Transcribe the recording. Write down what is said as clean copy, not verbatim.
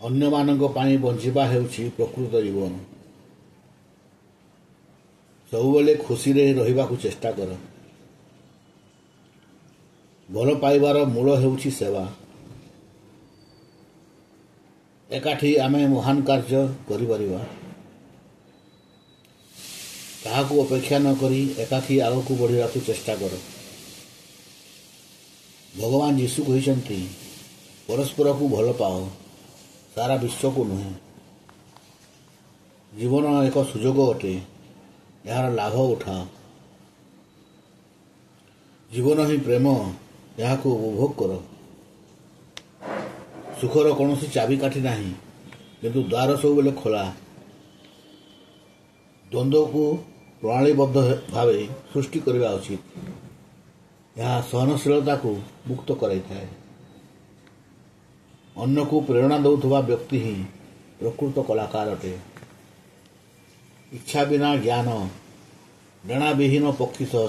ଅନ୍ୟମାନଙ୍କ ପାଇଁ ବଞ୍ଚିବା ହେଉଛି ପ୍ରକୃତ ଜୀବନ। ସବୁବେଳେ ଖୁସିରେ ରହିବାକୁ ଚେଷ୍ଟା କର। ଭଲ ପାଇବାର ମୂଳ ହେଉଛି ସେବା। ଏକାଠି ଆମେ ମହାନ କାର୍ଯ୍ୟ କରିପାରିବା। କାହାକୁ ଅପେକ୍ଷା ନ କରି ଏକାଠି ଆଗକୁ ବଢ଼ିବାକୁ ଚେଷ୍ଟା କର। ଭଗବାନ ଯୀଶୁ କହିଛନ୍ତି, ପରସ୍ପରକୁ ଭଲ ପାଅ, ସାରା ବିଶ୍ୱକୁ ନୁହେଁ। ଜୀବନ ଏକ ସୁଯୋଗ ଅଟେ, ଏହାର ଲାଭ ଉଠାଅ। ଜୀବନ ହିଁ ପ୍ରେମ, ଏହାକୁ ଉପଭୋଗ କର। ସୁଖର କୌଣସି ଚାବିକାଠି ନାହିଁ, କିନ୍ତୁ ଦ୍ୱାର ସବୁବେଳେ ଖୋଲା। ଦ୍ୱନ୍ଦ୍ୱକୁ ପ୍ରଣାଳୀବଦ୍ଧ ଭାବେ ସୃଷ୍ଟି କରିବା ଉଚିତ। ଏହା ସହନଶୀଳତାକୁ ମୁକ୍ତ କରାଇଥାଏ। ଅନ୍ୟକୁ ପ୍ରେରଣା ଦେଉଥିବା ବ୍ୟକ୍ତି ହିଁ ପ୍ରକୃତ କଳାକାର ଅଟେ। ଇଚ୍ଛା ବିନା ଜ୍ଞାନ, ଡେଣା ବିହୀନ ପକ୍ଷୀ ସହ